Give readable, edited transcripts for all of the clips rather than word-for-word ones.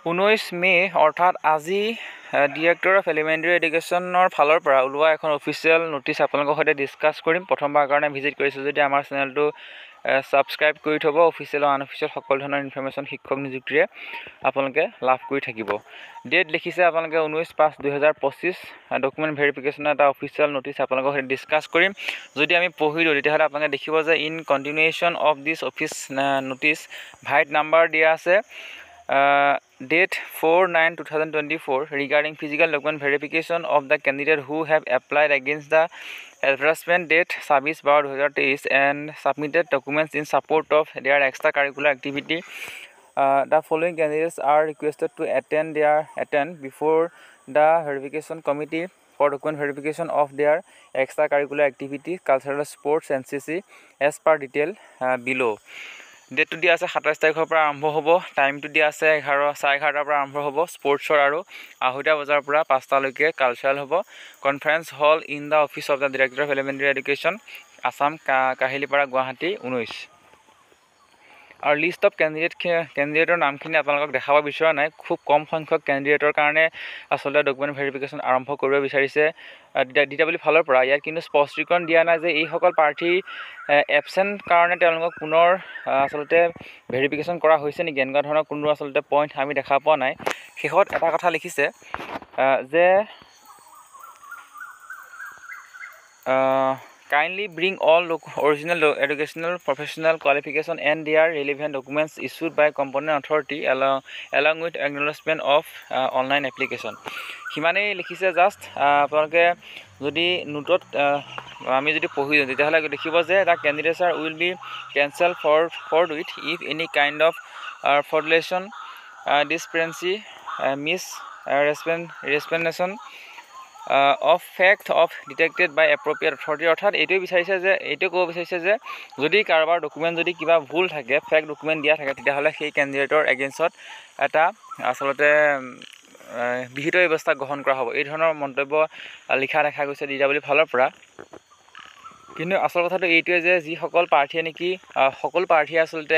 19 মে অৰ্থাৎ আজি director of elementary এডুকেশ্যনৰ ফালৰ পৰা ওলোৱা এখন অফিচিয়েল নটিচ আপোনালোকৰ সৈতে ডিছকাছ কৰিম। প্ৰথমবাৰ কাৰণে ভিজিট কৰিছোঁ যদি আমাৰ চেনেলটো ছাবস্ক্ৰাইব কৰি থ'ব। অফিচিয়েল আৰু আনঅফিচিয়েল সকলো ধৰণৰ ইনফৰ্মেশ্যন শিক্ষক নিযুক্তিৰে আপোনালোকে লাভ কৰি থাকিব। ডেট লিখিছে আপোনালোকে 19/5/2025। ডকুমেণ্ট ভেৰিফিকেশ্যনৰ এটা অফিচিয়েল নটিচ আপোনালোকৰ সৈতে ডিছকাছ কৰিম। যদি আমি পঢ়ি দিওঁ তেতিয়াহ'লে আপোনালোকে দেখিব যে in continuation of this office notice vide number দিয়া আছে date 4/9/2024 regarding physical document verification of the candidate who have applied against the advertisement date 26/12/2023 and submitted documents in support of their extracurricular activity. The following candidates are requested to attend before the verification committee for document verification of their extracurricular activity, cultural sports, NCC as per detail below. ডেটটো দিয়া আছে 27 তাৰিখৰ পৰা আৰম্ভ হ'ব। টাইমটো দিয়া আছে 11:30 পৰা আৰম্ভ হ'ব স্পৰ্টছৰ আৰু 2:30 বজাৰ পৰা 5টালৈকে কালচাৰেল হ'ব। Conference hall in the office of the director of elementary education, Assam, Kahilipara, Guwahati 19। আৰু লিষ্ট অফ কেণ্ডিডেটৰ নামখিনি আপোনালোকক দেখাব বিচৰা নাই। খুব কম সংখ্যক কেণ্ডিডেটৰ কাৰণে আচলতে ডকুমেণ্ট ভেৰিফিকেশ্যন আৰম্ভ কৰিব বিচাৰিছে DWL ফালৰ পৰা। ইয়াত কিন্তু স্পষ্টীকৰণ দিয়া নাই যে এইসকল প্ৰাৰ্থী এবচেণ্ট কাৰণে তেওঁলোকক পুনৰ আচলতে ভেৰিফিকেশ্যন কৰা হৈছে নেকি, এনেকুৱা ধৰণৰ কোনো আচলতে পইণ্ট আমি দেখা পোৱা নাই। শেষত এটা কথা লিখিছে যে kindly bring all original educational professional qualification and their relevant documents issued by competent authority along with acknowledgement of online application. সিমানেই লিখিছে জাষ্ট। আপোনালোকে যদি নোটত আমি যদি পঢ়ি দিওঁ তেতিয়াহ'লে দেখিব যে the candidature will be cancel forthwith if any kind of fraudulation, discrepancy, misrepresentation of fact of detected by appropriate authority. অৰ্থাৎ এইটোৱে ক'ব বিচাৰিছে যে যদি কাৰোবাৰ ডকুমেণ্ট যদি কিবা ভুল থাকে, ফেক ডকুমেণ্ট দিয়া থাকে, তেতিয়াহ'লে সেই কেণ্ডিডেটৰ এগেইনষ্টত এটা আচলতে বিহিত ব্যৱস্থা গ্ৰহণ কৰা হ'ব। এই ধৰণৰ মন্তব্য লিখা দেখা গৈছে DWL ফালৰ পৰা। কিন্তু আচল কথাটো এইটোৱে যে যিসকল প্ৰাৰ্থীয়ে নেকি সকলো প্ৰাৰ্থীয়ে আচলতে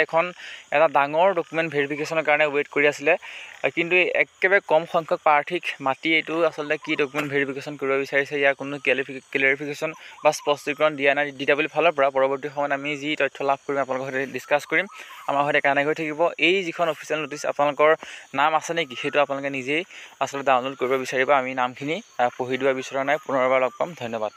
এটা ডাঙৰ ডকুমেণ্ট ভেৰিফিকেশ্যনৰ কাৰণে ৱেইট কৰি আছিলে, কিন্তু একেবাৰে কম সংখ্যক প্ৰাৰ্থীক মাতি এইটো আচলতে কি ডকুমেণ্ট ভেৰিফিকেশ্যন কৰিব বিচাৰিছে ইয়াৰ কোনো ক্লেৰিফিকেশ্যন বা স্পষ্টীকৰণ দিয়া নাই DWL ফালৰ পৰা। পৰৱৰ্তী সময়ত আমি যি তথ্য লাভ কৰিম আপোনালোকৰ সৈতে ডিছকাছ কৰিম। আমাৰ সৈতে কানেক্ট হৈ থাকিব। এই যিখন অফিচিয়েল নটিচ আপোনালোকৰ নাম আছে নেকি সেইটো আপোনালোকে নিজেই আচলতে ডাউনলোড কৰিব বিচাৰিব। আমি নামখিনি পঢ়ি দিব বিচৰা নাই। পুনৰবাৰ লগ পাম। ধন্যবাদ।